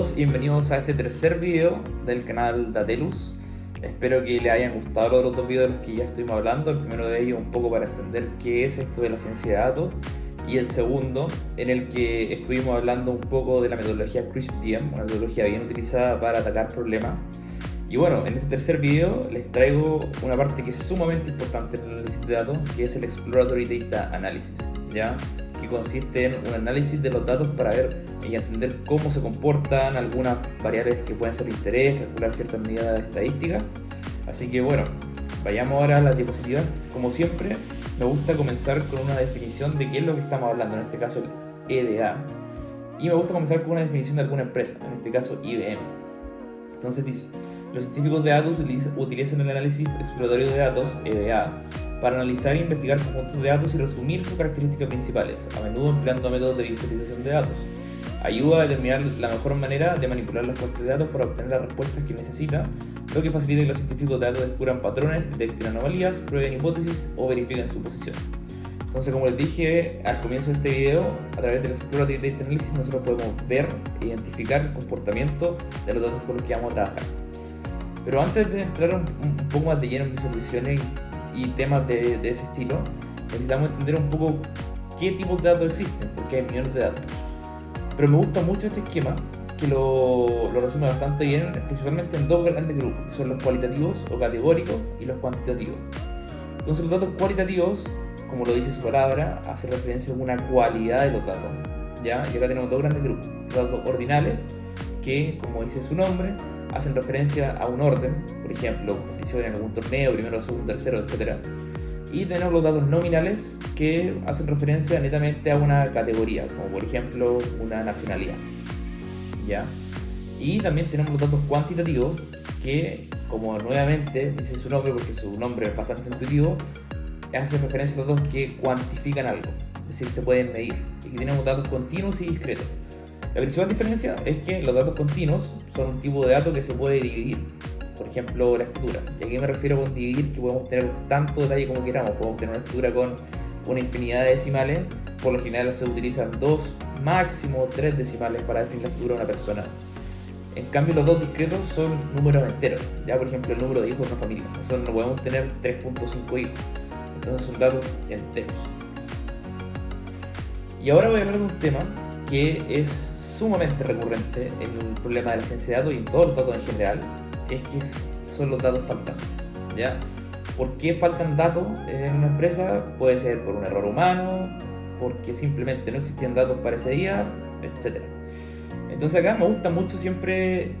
todos y bienvenidos a este tercer video del canal Datelus. Espero que les hayan gustado los otros dos videos de los que ya estuvimos hablando. El primero de ellos un poco para entender qué es esto de la ciencia de datos, y el segundo en el que estuvimos hablando un poco de la metodología CRISP-DM, una metodología bien utilizada para atacar problemas. Y bueno, en este tercer video les traigo una parte que es sumamente importante en el análisis de datos, que es el Exploratory Data Analysis, ¿ya? Que consiste en un análisis de los datos para ver y entender cómo se comportan algunas variables que pueden ser de interés, calcular ciertas medidas estadísticas. Así que bueno, vayamos ahora a la diapositiva. Como siempre, me gusta comenzar con una definición de qué es lo que estamos hablando, en este caso el EDA. Y me gusta comenzar con una definición de alguna empresa, en este caso IBM. Entonces dice: los científicos de datos utilizan el análisis exploratorio de datos, EDA, para analizar e investigar conjuntos de datos y resumir sus características principales, a menudo empleando métodos de visualización de datos. Ayuda a determinar la mejor manera de manipular las fuentes de datos para obtener las respuestas que necesita, lo que facilita que los científicos de datos descubran patrones, detecten anomalías, prueben hipótesis o verifiquen su posición. Entonces, como les dije al comienzo de este video, a través del Exploratory Data Analysis nosotros podemos ver e identificar el comportamiento de los datos con los que vamos a trabajar. Pero antes de entrar un poco más de lleno en visualizaciones y temas de ese estilo, necesitamos entender un poco qué tipos de datos existen, porque hay millones de datos. Pero me gusta mucho este esquema, que lo resume bastante bien, principalmente en dos grandes grupos, que son los cualitativos o categóricos y los cuantitativos. Entonces, los datos cualitativos, como lo dice su palabra, hacen referencia a una cualidad de los datos, ¿ya? Y acá tenemos dos grandes grupos: los datos ordinales, que, como dice su nombre, hacen referencia a un orden, por ejemplo, posición en algún torneo, primero, segundo, tercero, etc. Y tenemos los datos nominales, que hacen referencia netamente a una categoría, como por ejemplo una nacionalidad, ¿ya? Y también tenemos los datos cuantitativos, que, como nuevamente dice su nombre, porque su nombre es bastante intuitivo, hace referencia a los datos que cuantifican algo, es decir, se pueden medir. Y aquí tenemos datos continuos y discretos. La principal diferencia es que los datos continuos son un tipo de dato que se puede dividir, por ejemplo la escritura. Y aquí me refiero con dividir, que podemos tener tanto detalle como queramos. Podemos tener una escritura con una infinidad de decimales. Por lo general se utilizan 2, máximo 3 decimales para definir la escritura de una persona. En cambio, los datos discretos son números enteros. Ya, por ejemplo, el número de hijos de una familia. Nosotros no podemos tener 3.5 hijos. Entonces son datos enteros. Y ahora voy a hablar de un tema que es sumamente recurrente en el problema de la ciencia de datos y en todos los datos en general, es que son los datos faltantes, ¿ya? ¿Por qué faltan datos en una empresa? Puede ser por un error humano, porque simplemente no existían datos para ese día, etc. Entonces acá me gusta mucho siempre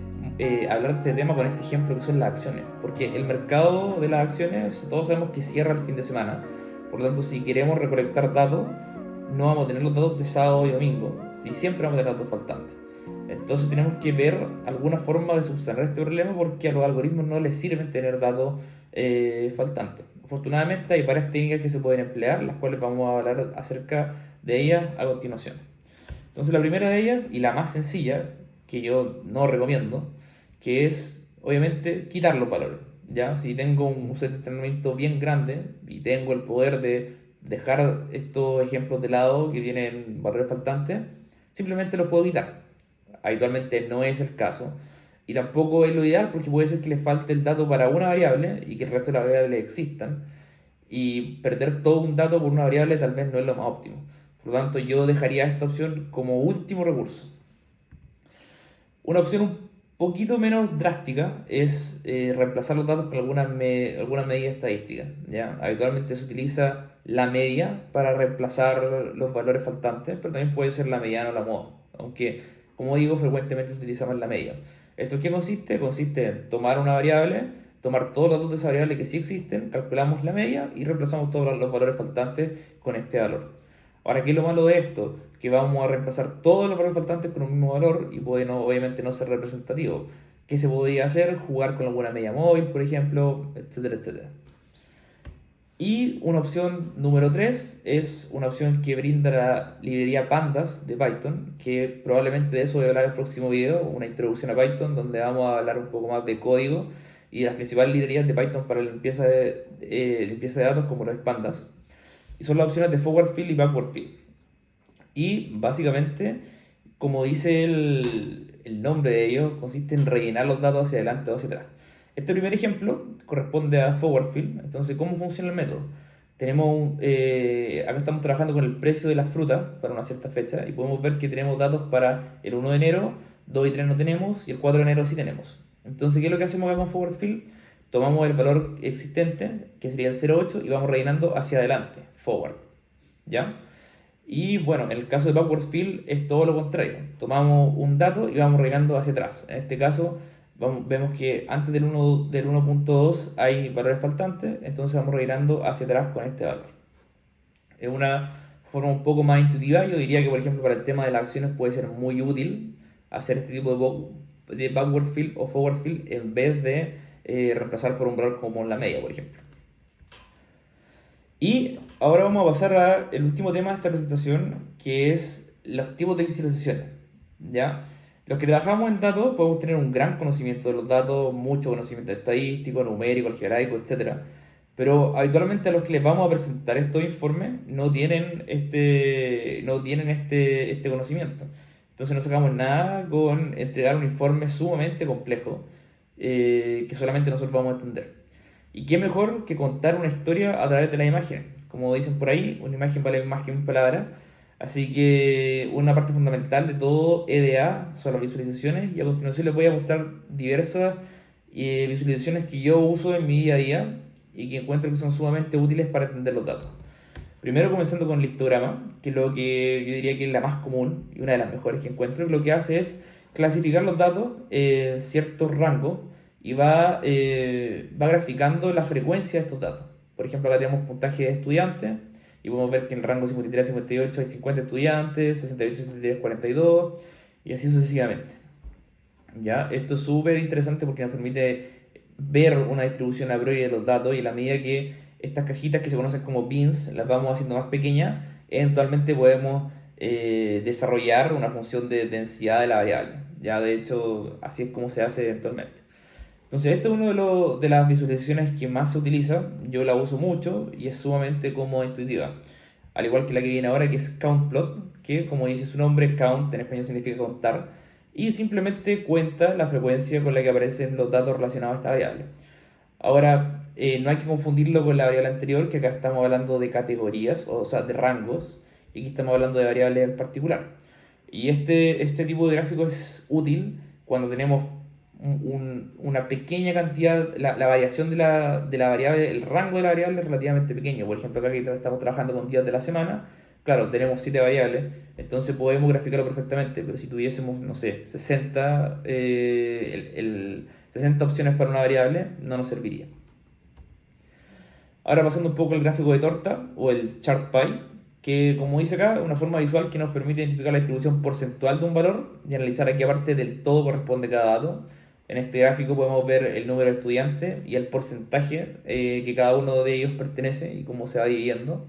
hablar de este tema con este ejemplo que son las acciones, porque el mercado de las acciones todos sabemos que cierra el fin de semana. Por lo tanto, si queremos recolectar datos, no vamos a tener los datos de sábado y domingo, si siempre vamos a tener datos faltantes. Entonces tenemos que ver alguna forma de subsanar este problema, porque a los algoritmos no les sirven tener datos faltantes. Afortunadamente hay varias técnicas que se pueden emplear, las cuales vamos a hablar acerca de ellas a continuación. Entonces la primera de ellas, y la más sencilla, que yo no recomiendo, que es obviamente quitar los valores, ¿ya? Si tengo un set de entrenamiento bien grande y tengo el poder de dejar estos ejemplos de lado que tienen valores faltantes, simplemente los puedo quitar. Habitualmente no es el caso, y tampoco es lo ideal, porque puede ser que le falte el dato para una variable y que el resto de las variables existan, y perder todo un dato por una variable tal vez no es lo más óptimo. Por lo tanto, yo dejaría esta opción como último recurso. Una opción un poquito menos drástica es reemplazar los datos con algunas medidas estadísticas, ¿ya? Habitualmente se utiliza la media para reemplazar los valores faltantes, pero también puede ser la mediana o la moda, aunque, como digo, frecuentemente se utiliza más la media. ¿Esto en qué consiste? Consiste en tomar una variable, tomar todos los datos de esa variable que sí existen, calculamos la media y reemplazamos todos los valores faltantes con este valor. Ahora, ¿qué es lo malo de esto? Que vamos a reemplazar todos los valores faltantes con un mismo valor y puede obviamente no ser representativo. ¿Qué se podría hacer? Jugar con alguna media móvil, por ejemplo, etcétera, etcétera. Y una opción número 3 es una opción que brinda la librería Pandas de Python, que probablemente de eso voy a hablar en el próximo video, una introducción a Python, donde vamos a hablar un poco más de código y de las principales librerías de Python para limpieza de datos, como lo es Pandas. Y son las opciones de forward fill y backward fill. Y básicamente como dice el nombre de ellos, consiste en rellenar los datos hacia adelante o hacia atrás. Este primer ejemplo corresponde a Forward Fill. Entonces, ¿cómo funciona el método? Acá estamos trabajando con el precio de las frutas para una cierta fecha y podemos ver que tenemos datos para el 1 de enero, 2 y 3 no tenemos y el 4 de enero sí tenemos. Entonces, ¿qué es lo que hacemos acá con Forward Fill? Tomamos el valor existente, que sería el 0,8, y vamos rellenando hacia adelante, forward, ¿ya? Y bueno, en el caso de Backward Fill es todo lo contrario. Tomamos un dato y vamos rellenando hacia atrás. En este caso, vemos que antes del 1.2 hay valores faltantes, entonces vamos rellenando hacia atrás con este valor. Es una forma un poco más intuitiva. Yo diría que, por ejemplo, para el tema de las acciones puede ser muy útil hacer este tipo de Backward Fill o Forward Fill en vez de reemplazar por un valor como la media, por ejemplo. Y ahora vamos a pasar al último tema de esta presentación, que es los tipos de visualizaciones, ¿ya? Los que trabajamos en datos podemos tener un gran conocimiento de los datos, mucho conocimiento estadístico, numérico, algebraico, etcétera. Pero habitualmente a los que les vamos a presentar estos informes no tienen este conocimiento. Entonces no sacamos nada con entregar un informe sumamente complejo que solamente nosotros vamos a entender. Y qué mejor que contar una historia a través de la imagen. Como dicen por ahí, una imagen vale más que mil palabras. Así que una parte fundamental de todo EDA son las visualizaciones. Y a continuación les voy a mostrar diversas visualizaciones que yo uso en mi día a día y que encuentro que son sumamente útiles para entender los datos. Primero comenzando con el histograma, que es lo que yo diría que es la más común y una de las mejores que encuentro. Lo que hace es clasificar los datos en ciertos rangos y va graficando la frecuencia de estos datos. Por ejemplo, acá tenemos puntaje de estudiantes y podemos ver que en el rango 53-58 hay 50 estudiantes, 68-73, 42 y así sucesivamente. ¿Ya? Esto es súper interesante porque nos permite ver una distribución a priori de los datos y a la medida que estas cajitas que se conocen como bins las vamos haciendo más pequeñas, eventualmente podemos desarrollar una función de densidad de la variable. Ya de hecho, así es como se hace eventualmente. Entonces, este es uno de las visualizaciones que más se utiliza. Yo la uso mucho y es sumamente cómoda e intuitiva. Al igual que la que viene ahora, que es CountPlot, que como dice su nombre, count en español significa contar, y simplemente cuenta la frecuencia con la que aparecen los datos relacionados a esta variable. Ahora, no hay que confundirlo con la variable anterior, que acá estamos hablando de categorías, o sea, de rangos, y aquí estamos hablando de variables en particular. Y este tipo de gráfico es útil cuando tenemos una pequeña cantidad, la variación de la variable, el rango de la variable es relativamente pequeño. Por ejemplo, acá que estamos trabajando con días de la semana, claro, tenemos 7 variables, entonces podemos graficarlo perfectamente, pero si tuviésemos, no sé, 60 opciones para una variable, no nos serviría. Ahora pasando un poco al gráfico de torta o el chart pie, que como dice acá, es una forma visual que nos permite identificar la distribución porcentual de un valor y analizar a qué parte del todo corresponde cada dato. En este gráfico podemos ver el número de estudiantes y el porcentaje que cada uno de ellos pertenece y cómo se va dividiendo.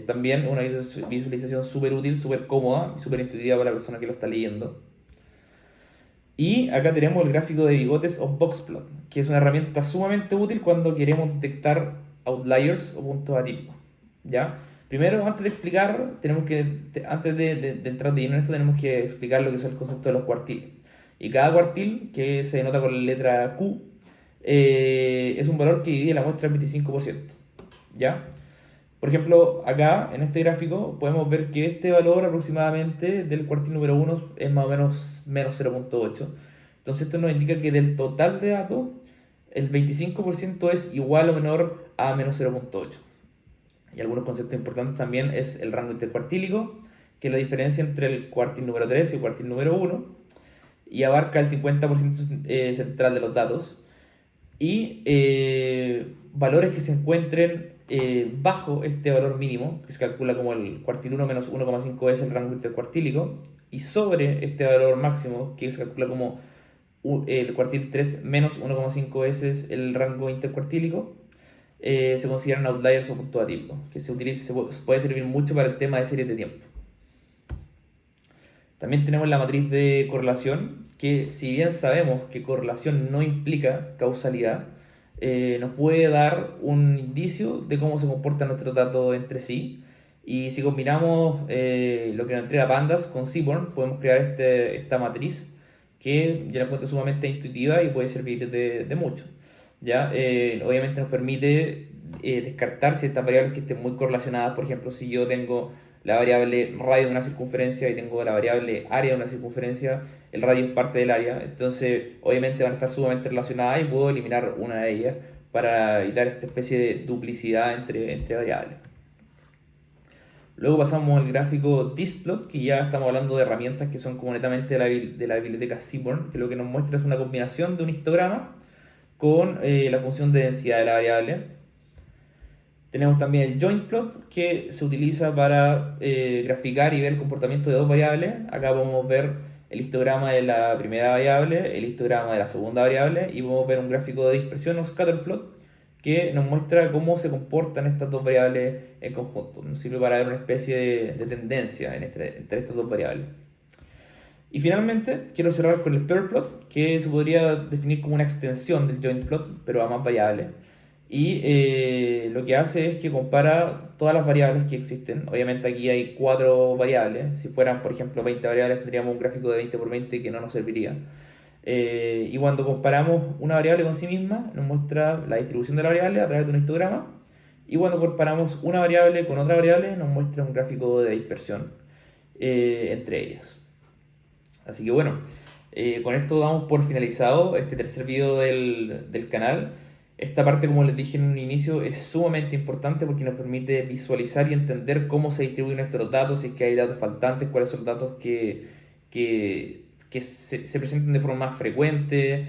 También una visualización súper útil, súper cómoda y súper intuitiva para la persona que lo está leyendo. Y acá tenemos el gráfico de bigotes o boxplot, que es una herramienta sumamente útil cuando queremos detectar outliers o puntos atípicos. ¿Ya? Primero, antes de explicar, antes de entrar de lleno en esto, tenemos que explicar lo que es el concepto de los cuartiles. Y cada cuartil, que se denota con la letra Q, es un valor que divide la muestra en 25%. ¿Ya? Por ejemplo, acá en este gráfico podemos ver que este valor aproximadamente del cuartil número 1 es más o menos 0.8. Entonces esto nos indica que del total de datos, el 25% es igual o menor a menos 0.8. Y algunos conceptos importantes también es el rango intercuartílico, que es la diferencia entre el cuartil número 3 y el cuartil número 1, y abarca el 50% central de los datos. Y valores que se encuentren bajo este valor mínimo, que se calcula como el cuartil 1 menos 1,5 es el rango intercuartílico, y sobre este valor máximo, que se calcula como el cuartil 3 menos 1,5 es el rango intercuartílico, se consideran outliers o puntos atípicos, que se puede servir mucho para el tema de series de tiempo. También tenemos la matriz de correlación, que si bien sabemos que correlación no implica causalidad, nos puede dar un indicio de cómo se comportan nuestros datos entre sí Y si combinamos lo que nos entrega Pandas con Seaborn, podemos crear esta matriz que yo la encuentro sumamente intuitiva y puede servir de mucho. ¿Ya? Obviamente nos permite descartar ciertas variables que estén muy correlacionadas. Por ejemplo, si yo tengo la variable radio de una circunferencia y tengo la variable área de una circunferencia, el radio es parte del área, entonces obviamente van a estar sumamente relacionadas y puedo eliminar una de ellas para evitar esta especie de duplicidad entre variables. Luego pasamos al gráfico distplot, que ya estamos hablando de herramientas que son como netamente de la biblioteca Seaborn, que lo que nos muestra es una combinación de un histograma con la función de densidad de la variable. Tenemos también el joint plot, que se utiliza para graficar y ver el comportamiento de dos variables. Acá podemos ver el histograma de la primera variable, el histograma de la segunda variable, y podemos ver un gráfico de dispersión o scatter plot que nos muestra cómo se comportan estas dos variables en conjunto. Nos sirve para ver una especie de tendencia entre estas dos variables. Y finalmente, quiero cerrar con el pair plot, que se podría definir como una extensión del joint plot, pero a más variables. Y lo que hace es que compara todas las variables que existen. Obviamente aquí hay 4 variables. Si fueran, por ejemplo, 20 variables, tendríamos un gráfico de 20 por 20 que no nos serviría. Y cuando comparamos una variable con sí misma, nos muestra la distribución de la variable a través de un histograma. Y cuando comparamos una variable con otra variable, nos muestra un gráfico de dispersión entre ellas. Así que bueno, con esto damos por finalizado este tercer video del canal. Esta parte, como les dije en un inicio, es sumamente importante porque nos permite visualizar y entender cómo se distribuyen nuestros datos, si es que hay datos faltantes, cuáles son los datos que se presenten de forma más frecuente,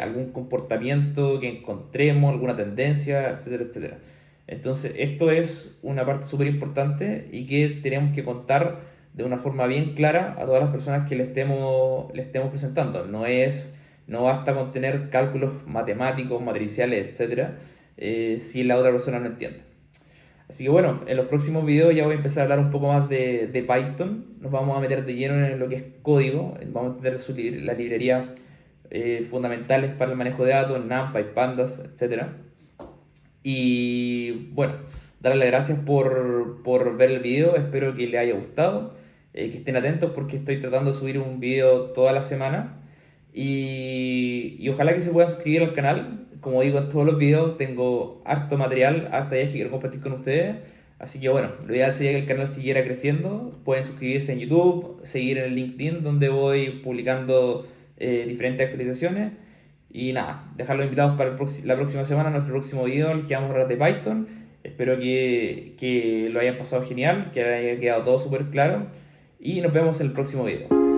algún comportamiento que encontremos, alguna tendencia, etcétera, etcétera. Entonces, esto es una parte súper importante y que tenemos que contar de una forma bien clara a todas las personas que le estemos presentando. No basta con tener cálculos matemáticos, matriciales, etcétera, si la otra persona no entiende. Así que bueno, en los próximos videos ya voy a empezar a hablar un poco más de Python. Nos vamos a meter de lleno en lo que es código. Vamos a entender la librería fundamentales para el manejo de datos, NumPy, Pandas, etcétera. Y bueno, darles las gracias por ver el video. Espero que les haya gustado. Que estén atentos porque estoy tratando de subir un video toda la semana. Y ojalá que se puedan suscribir al canal. Como digo en todos los videos, tengo harto material, harta ideas que quiero compartir con ustedes. Así que bueno, lo ideal sería que el canal siguiera creciendo. Pueden suscribirse en YouTube, seguir en el LinkedIn donde voy publicando diferentes actualizaciones. Y nada, dejarlos invitados para la próxima semana, nuestro próximo video, en el que vamos a hablar de Python. Espero que lo hayan pasado genial, que haya quedado todo súper claro. Y nos vemos en el próximo video.